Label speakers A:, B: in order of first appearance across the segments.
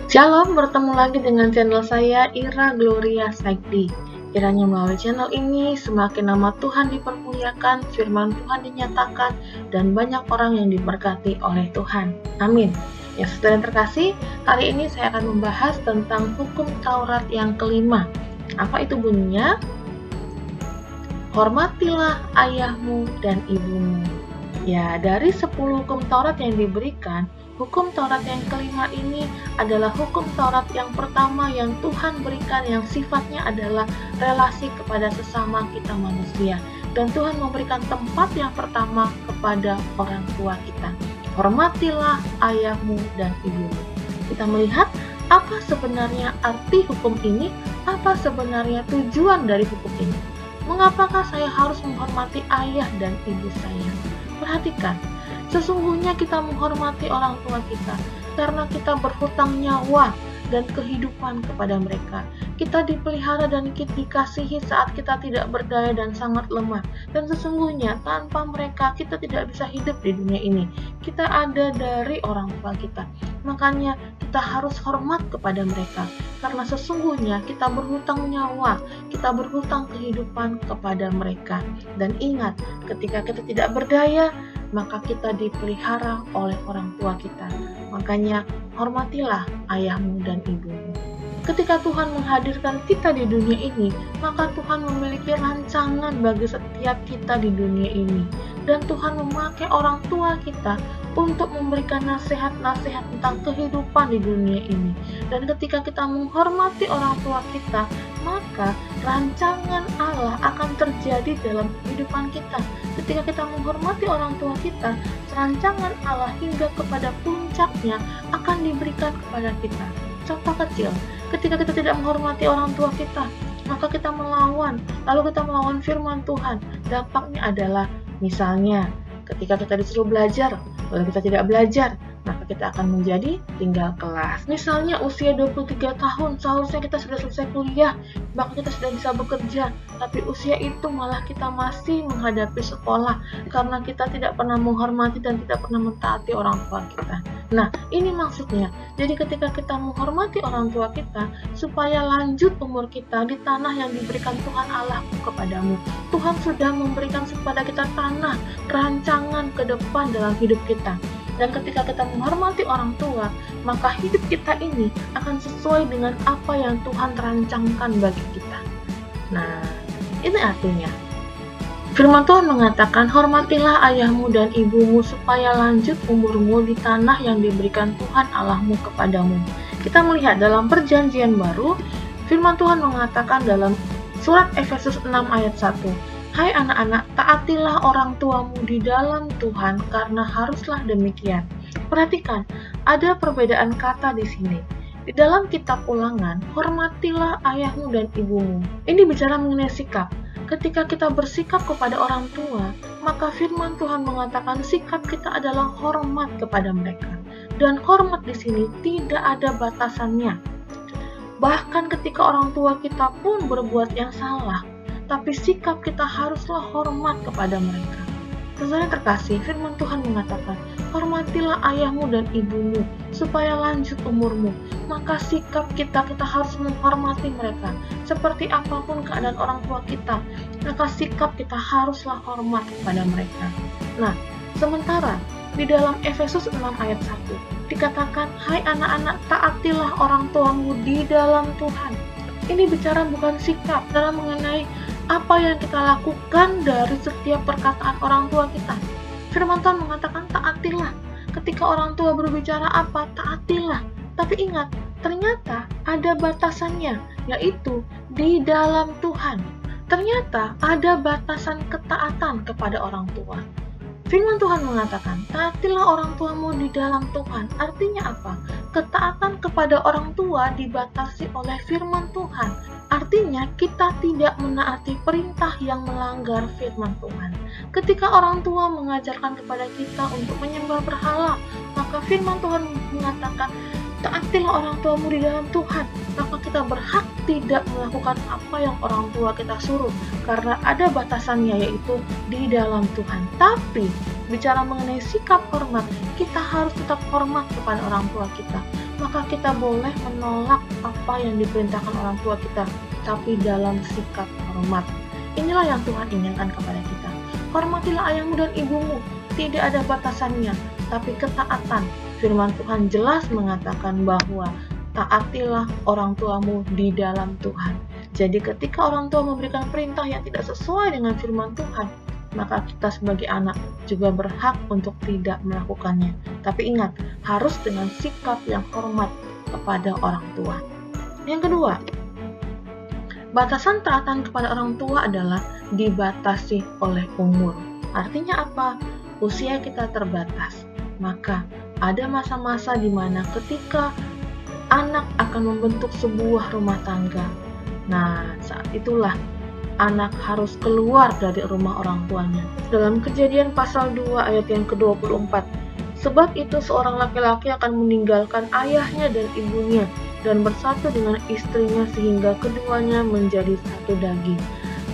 A: Shalom, bertemu lagi dengan channel saya Ira Gloria Saikdi. Kiranya melalui channel ini semakin nama Tuhan dipermuliakan, firman Tuhan dinyatakan, dan banyak orang yang diberkati oleh Tuhan. Amin. Ya, saudara yang terkasih, hari ini saya akan membahas tentang hukum Taurat yang kelima. Apa itu bunyinya? Hormatilah ayahmu dan ibumu. Ya, dari 10 hukum Taurat yang diberikan, hukum Taurat yang kelima ini adalah hukum Taurat yang pertama yang Tuhan berikan, yang sifatnya adalah relasi kepada sesama kita manusia. Dan Tuhan memberikan tempat yang pertama kepada orang tua kita. Hormatilah ayahmu dan ibumu. Kita melihat apa sebenarnya arti hukum ini, apa sebenarnya tujuan dari hukum ini. Mengapakah saya harus menghormati ayah dan ibu saya? Perhatikan, sesungguhnya kita menghormati orang tua kita karena kita berhutang nyawa dan kehidupan kepada mereka. Kita dipelihara dan dikasihi saat kita tidak berdaya dan sangat lemah. Dan sesungguhnya tanpa mereka kita tidak bisa hidup di dunia ini. Kita ada dari orang tua kita. Makanya kita harus hormat kepada mereka. Karena sesungguhnya kita berhutang nyawa, kita berhutang kehidupan kepada mereka. Dan ingat, ketika kita tidak berdaya, maka kita dipelihara oleh orang tua kita. Makanya hormatilah ayahmu dan ibumu. Ketika Tuhan menghadirkan kita di dunia ini, maka Tuhan memiliki rancangan bagi setiap kita di dunia ini. Dan Tuhan memakai orang tua kita untuk memberikan nasihat-nasihat tentang kehidupan di dunia ini. Dan ketika kita menghormati orang tua kita, maka rancangan Allah akan terjadi dalam kehidupan kita. Ketika kita menghormati orang tua kita, rancangan Allah hingga kepada puncaknya akan diberikan kepada kita. Contoh kecil, ketika kita tidak menghormati orang tua kita, maka kita melawan, lalu kita melawan firman Tuhan. Dampaknya adalah, misalnya, ketika kita disuruh belajar, lalu kita tidak belajar, maka kita akan menjadi tinggal kelas. Misalnya usia 23 tahun, seharusnya kita sudah selesai kuliah, bahkan kita sudah bisa bekerja, tapi usia itu malah kita masih menghadapi sekolah, karena kita tidak pernah menghormati dan tidak pernah mentaati orang tua kita. Nah, ini maksudnya, jadi ketika kita menghormati orang tua kita, supaya lanjut umur kita di tanah yang diberikan Tuhan Allah kepadamu. Tuhan sudah memberikan kepada kita tanah, rancangan ke depan dalam hidup kita. Dan ketika kita menghormati orang tua, maka hidup kita ini akan sesuai dengan apa yang Tuhan rancangkan bagi kita. Nah, ini artinya, firman Tuhan mengatakan, hormatilah ayahmu dan ibumu supaya lanjut umurmu di tanah yang diberikan Tuhan Allahmu kepadamu. Kita melihat dalam perjanjian baru, firman Tuhan mengatakan dalam surat Efesus 6 ayat 1, hai anak-anak, taatilah orang tuamu di dalam Tuhan karena haruslah demikian. Perhatikan, ada perbedaan kata di sini. Di dalam kitab Ulangan, hormatilah ayahmu dan ibumu. Ini bicara mengenai sikap. Ketika kita bersikap kepada orang tua, maka firman Tuhan mengatakan sikap kita adalah hormat kepada mereka. Dan hormat di sini tidak ada batasannya. Bahkan ketika orang tua kita pun berbuat yang salah, tapi sikap kita haruslah hormat kepada mereka. Saudara terkasih, firman Tuhan mengatakan, hormatilah ayahmu dan ibumu, supaya lanjut umurmu. Maka sikap kita harus menghormati mereka. Seperti apapun keadaan orang tua kita, maka sikap kita haruslah hormat kepada mereka. Nah, sementara di dalam Efesus 6 ayat 1, dikatakan, hai anak-anak, taatilah orang tuamu di dalam Tuhan. Ini bicara bukan sikap, dalam mengenai apa yang kita lakukan dari setiap perkataan orang tua kita. Firman Tuhan mengatakan taatilah. Ketika orang tua berbicara apa, taatilah. Tapi ingat, ternyata ada batasannya, yaitu di dalam Tuhan. Ternyata ada batasan ketaatan kepada orang tua. Firman Tuhan mengatakan, taatilah orang tuamu di dalam Tuhan. Artinya apa? Ketaatan kepada orang tua dibatasi oleh firman Tuhan. Artinya kita tidak menaati perintah yang melanggar firman Tuhan. Ketika orang tua mengajarkan kepada kita untuk menyembah berhala, maka firman Tuhan mengatakan, taatilah orang tuamu di dalam Tuhan. Maka kita berhak tidak melakukan apa yang orang tua kita suruh, karena ada batasannya, yaitu di dalam Tuhan. Tapi bicara mengenai sikap hormat, kita harus tetap hormat kepada orang tua kita. maka kita boleh menolak apa yang diperintahkan orang tua kita, tapi dalam sikap hormat. Inilah yang Tuhan inginkan kepada kita. Hormatilah ayahmu dan ibumu, tidak ada batasannya, tapi ketaatan. Firman Tuhan jelas mengatakan bahwa taatilah orang tuamu di dalam Tuhan. Jadi ketika orang tua memberikan perintah yang tidak sesuai dengan firman Tuhan, maka kita sebagai anak juga berhak untuk tidak melakukannya. Tapi ingat, harus dengan sikap yang hormat kepada orang tua. Yang kedua, batasan taatan kepada orang tua adalah dibatasi oleh umur. Artinya apa? Usia kita terbatas. Maka ada masa-masa di mana ketika anak akan membentuk sebuah rumah tangga. Nah, saat itulah anak harus keluar dari rumah orang tuanya. Dalam Kejadian pasal 2 ayat yang ke-24, sebab itu seorang laki-laki akan meninggalkan ayahnya dan ibunya dan bersatu dengan istrinya sehingga keduanya menjadi satu daging.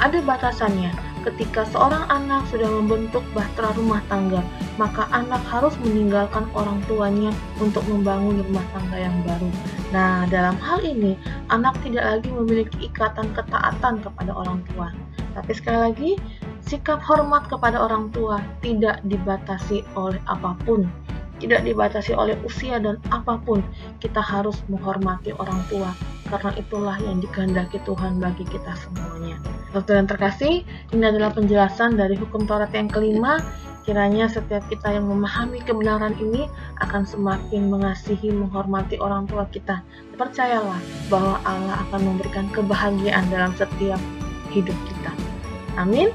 A: Ada batasannya. Ketika seorang anak sudah membentuk bahtera rumah tangga, maka anak harus meninggalkan orang tuanya untuk membangun rumah tangga yang baru. Nah, dalam hal ini, anak tidak lagi memiliki ikatan ketaatan kepada orang tua. Tapi sekali lagi, sikap hormat kepada orang tua tidak dibatasi oleh apapun. Tidak dibatasi oleh usia dan apapun. Kita harus menghormati orang tua, karena itulah yang dikehendaki Tuhan bagi kita semuanya. Saudara yang terkasih, ini adalah penjelasan dari hukum Taurat yang kelima. Kiranya setiap kita yang memahami kebenaran ini akan semakin mengasihi, menghormati orang tua kita. Percayalah bahwa Allah akan memberikan kebahagiaan dalam setiap hidup kita. Amin.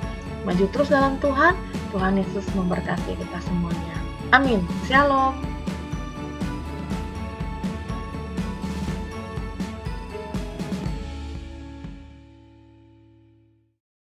A: Maju terus dalam Tuhan. Tuhan Yesus memberkati kita semuanya. Amin. Shalom.